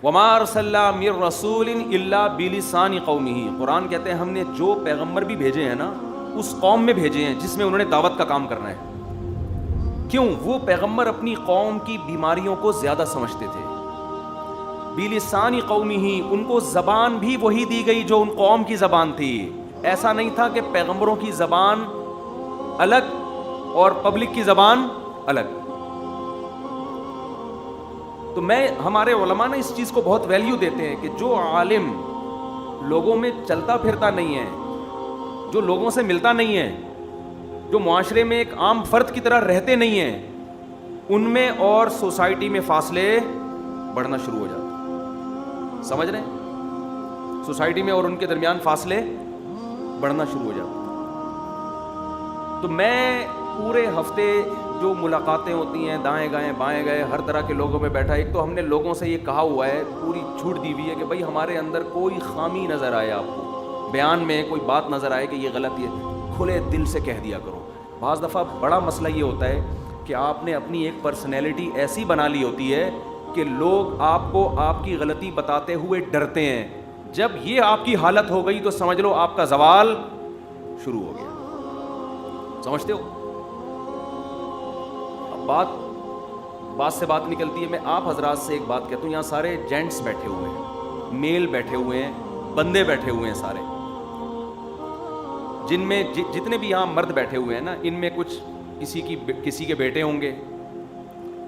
وما ارسلنا من رسول الا بلسان قومه، قرآن کہتے ہیں ہم نے جو پیغمبر بھی بھیجے ہیں نا اس قوم میں بھیجے ہیں جس میں انہوں نے دعوت کا کام کرنا ہے. کیوں؟ وہ پیغمبر اپنی قوم کی بیماریوں کو زیادہ سمجھتے تھے. بلسان قومه، ان کو زبان بھی وہی دی گئی جو ان قوم کی زبان تھی. ایسا نہیں تھا کہ پیغمبروں کی زبان الگ اور پبلک کی زبان الگ. تو ہمارے علماء نے اس چیز کو بہت ویلیو دیتے ہیں کہ جو عالم لوگوں میں چلتا پھرتا نہیں ہے، جو لوگوں سے ملتا نہیں ہے، جو معاشرے میں ایک عام فرد کی طرح رہتے نہیں ہیں، ان میں اور سوسائٹی میں فاصلے بڑھنا شروع ہو جاتے ہیں. سمجھ رہے ہیں؟ سوسائٹی میں اور ان کے درمیان فاصلے بڑھنا شروع ہو جاتے ہیں. تو میں پورے ہفتے جو ملاقاتیں ہوتی ہیں دائیں بائیں گئے ہر طرح کے لوگوں میں بیٹھا، ایک تو ہم نے لوگوں سے یہ کہا ہوا ہے، پوری چھوٹ دی ہوئی ہے کہ بھائی ہمارے اندر کوئی خامی نظر آئے، آپ کو بیان میں کوئی بات نظر آئے کہ یہ غلط ہے، کھلے دل سے کہہ دیا کرو. بعض دفعہ بڑا مسئلہ یہ ہوتا ہے کہ آپ نے اپنی ایک پرسنالٹی ایسی بنا لی ہوتی ہے کہ لوگ آپ کو آپ کی غلطی بتاتے ہوئے ڈرتے ہیں. جب یہ آپ کی حالت ہو گئی تو سمجھ لو آپ کا زوال شروع ہو گیا. سمجھتے ہو؟ بات سے بات نکلتی ہے. میں آپ حضرات سے ایک بات کہتا ہوں، یہاں سارے جینٹس بیٹھے ہوئے ہیں، میل بیٹھے ہوئے ہیں، بندے بیٹھے ہوئے ہیں سارے، جن میں جتنے بھی یہاں مرد بیٹھے ہوئے ہیں نا، ان میں کچھ کسی کے بیٹے ہوں گے،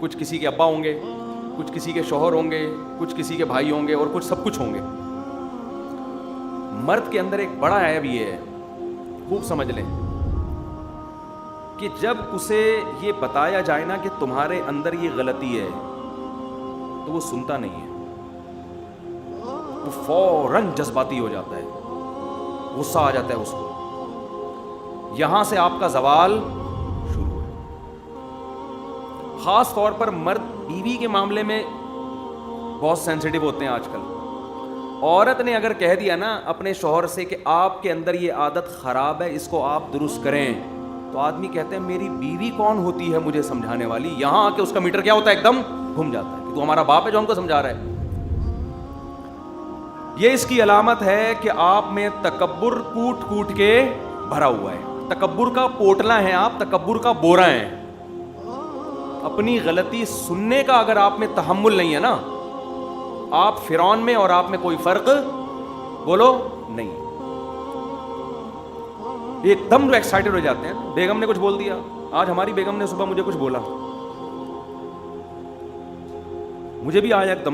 کچھ کسی کے ابا ہوں گے، کچھ کسی کے شوہر ہوں گے، کچھ کسی کے بھائی ہوں گے، اور کچھ سب کچھ ہوں گے. مرد کے اندر ایک بڑا عیب یہ ہے، خوب سمجھ لیں، کہ جب اسے یہ بتایا جائے نا کہ تمہارے اندر یہ غلطی ہے تو وہ سنتا نہیں ہے، وہ فوراً جذباتی ہو جاتا ہے، غصہ آ جاتا ہے اس کو. یہاں سے آپ کا زوال شروع ہے. خاص طور پر مرد بیوی کے معاملے میں بہت سینسیٹیو ہوتے ہیں آج کل. عورت نے اگر کہہ دیا نا اپنے شوہر سے کہ آپ کے اندر یہ عادت خراب ہے، اس کو آپ درست کریں، تو آدمی کہتے ہیں میری بیوی کون ہوتی ہے مجھے سمجھانے والی. یہاں آ کے اس کا میٹر کیا ہوتا ہے؟ ایک دم گھوم جاتا ہے کہ تو ہمارا باپ ہے جو ہم کو سمجھا رہا ہے. یہ اس کی علامت ہے کہ آپ میں تکبر کوٹ کوٹ کے بھرا ہوا ہے. تکبر کا پوٹلا ہے آپ، تکبر کا بورا ہے. اپنی غلطی سننے کا اگر آپ میں تحمل نہیں ہے نا، آپ فرعون میں اور آپ میں کوئی فرق بولو نہیں. ایک دم ایکسائٹڈ ہو جاتے ہیں. بیگم نے کچھ بول دیا، آج ہماری بیگم نے صبح مجھے کچھ بولا، مجھے بھی آیا ایک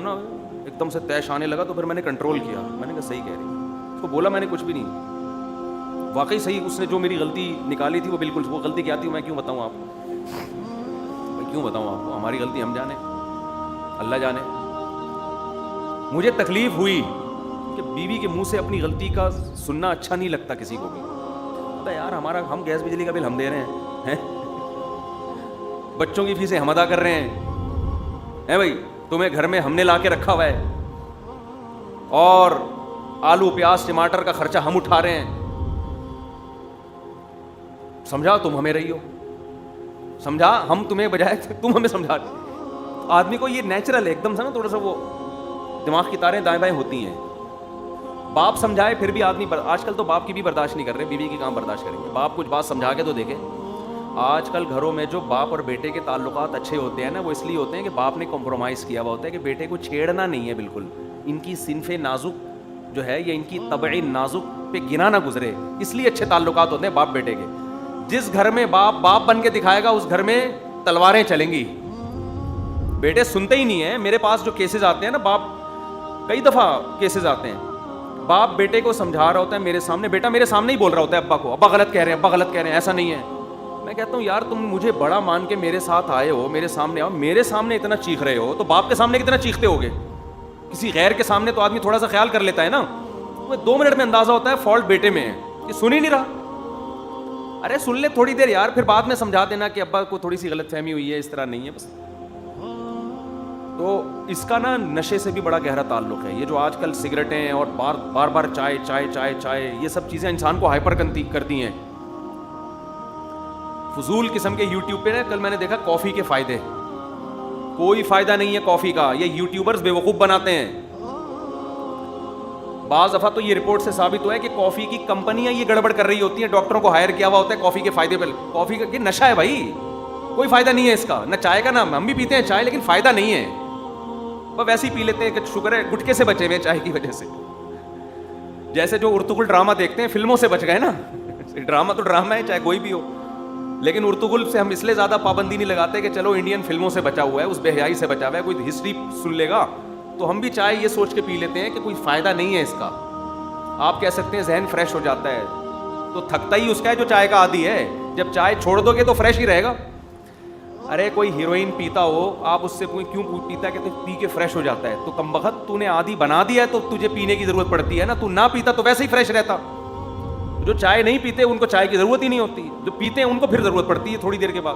دم سے تیش آنے لگا، تو پھر میں نے کنٹرول کیا. میں نے کہا صحیح کہہ رہی. اس کو بولا میں نے کچھ بھی نہیں، واقعی صحیح اس نے جو میری غلطی نکالی تھی وہ بالکل، وہ غلطی کیا تھی میں کیوں بتاؤں آپ کو، ہماری غلطی ہم جانے، اللہ جانے. مجھے تکلیف ہوئی کہ بیوی کے منہ سے اپنی غلطی کا سننا اچھا نہیں لگتا کسی کو بھی. یار ہم گیس بجلی کا بل ہم دے رہے ہیں، بچوں کی فیسیں ہم ادا کر رہے ہیں بھائی، تمہیں گھر میں ہم نے لا کے رکھا ہوا ہے، اور آلو پیاز ٹماٹر کا خرچہ ہم اٹھا رہے ہیں. سمجھا تم ہمیں رہی ہو، سمجھا ہم تمہیں بجائے تم ہمیں سمجھا. آدمی کو یہ نیچرل ہے ایک دم سے نا، تھوڑا سا وہ دماغ کی تاریں دائیں بائیں ہوتی ہیں. باپ سمجھائے پھر بھی آدمی آج کل تو باپ کی بھی برداشت نہیں کر رہے، بیوی کی کام برداشت کریں گے. باپ کچھ بات سمجھا کے تو دیکھیں. آج کل گھروں میں جو باپ اور بیٹے کے تعلقات اچھے ہوتے ہیں نا، وہ اس لیے ہوتے ہیں کہ باپ نے کمپرومائز کیا ہوا ہوتا ہے کہ بیٹے کو چھیڑنا نہیں ہے بالکل، ان کی صنف نازک جو ہے یا ان کی طبع نازک پہ گنا نہ گزرے، اس لیے اچھے تعلقات ہوتے ہیں باپ بیٹے کے. جس گھر میں باپ بن کے دکھائے گا اس گھر میں تلواریں چلیں گی. بیٹے سنتے ہی نہیں ہیں. میرے پاس جو کیسز آتے ہیں نا، باپ کئی دفعہ کیسز آتے ہیں، باپ بیٹے کو سمجھا رہا ہوتا ہے میرے سامنے، بیٹا میرے سامنے ہی بول رہا ہوتا ہے ابا کو، ابا غلط کہہ رہے ہیں، ایسا نہیں ہے. میں کہتا ہوں یار تم مجھے بڑا مان کے میرے ساتھ آئے ہو، میرے سامنے آؤ، میرے سامنے اتنا چیخ رہے ہو تو باپ کے سامنے کتنا چیختے ہوگے. کسی غیر کے سامنے تو آدمی تھوڑا سا خیال کر لیتا ہے نا. 2 منٹ میں اندازہ ہوتا ہے فالٹ بیٹے میں ہے، کہ سن ہی نہیں رہا. ارے سن لے تھوڑی دیر یار، پھر بعد میں سمجھا دینا کہ ابا کو تھوڑی سی غلط فہمی ہوئی ہے، اس طرح نہیں ہے بس. تو اس کا نا نشے سے بھی بڑا گہرا تعلق ہے. یہ جو آج کل سگریٹیں اور بار چائے، یہ سب چیزیں انسان کو ہائپر کرتی ہیں. فضول قسم کے یوٹیوب پہ نا، کل میں نے دیکھا کافی کے فائدے. کوئی فائدہ نہیں ہے کافی کا، یہ یوٹیوبرز بیوقوف بناتے ہیں. بعض دفعہ تو یہ رپورٹ سے ثابت ہوا ہے کہ کافی کی کمپنیاں یہ گڑبڑ کر رہی ہوتی ہیں, ڈاکٹروں کو ہائر کیا ہوا ہوتا ہے کافی کے فائدے پہ. کافی کا نشہ ہے بھائی, کوئی فائدہ نہیں ہے اس کا, نہ چائے کا, نہ ہم بھی پیتے ہیں چائے لیکن فائدہ نہیں ہے, وہ ویسے ہی پی لیتے ہیں کہ شکر ہے گٹکے سے بچے ہوئے چائے کی وجہ سے. جیسے جو ارطغرل ڈرامہ دیکھتے ہیں فلموں سے بچ گئے نا, ڈرامہ تو ڈرامہ ہے چاہے کوئی بھی ہو, لیکن ارطغرل سے ہم اس لیے زیادہ پابندی نہیں لگاتے کہ چلو انڈین فلموں سے بچا ہوا ہے, اس بے حیائی سے بچا ہوا ہے, کوئی ہسٹری سن لے گا تو ہم بھی چائے یہ سوچ کے پی لیتے ہیں کہ کوئی فائدہ نہیں ہے اس کا. آپ کہہ سکتے ہیں ذہن فریش ہو جاتا ہے, تو تھکتا ہی اس کا ہے جو چائے کا عادی ہے, جب چائے چھوڑ دو گے تو فریش ہی رہے گا. ارے کوئی ہیروئن پیتا ہو, آپ اس سے کیوں پیتا ہے کہ تو پی کے فریش ہو جاتا ہے, تو کمبخت تو نے عادی بنا دیا ہے تو تجھے پینے کی ضرورت پڑتی ہے نا, تو نہ پیتا تو ویسے ہی فریش رہتا. جو چائے نہیں پیتے ان کو چائے کی ضرورت ہی نہیں ہوتی, جو پیتے ہیں ان کو پھر ضرورت پڑتی ہے تھوڑی دیر کے بعد.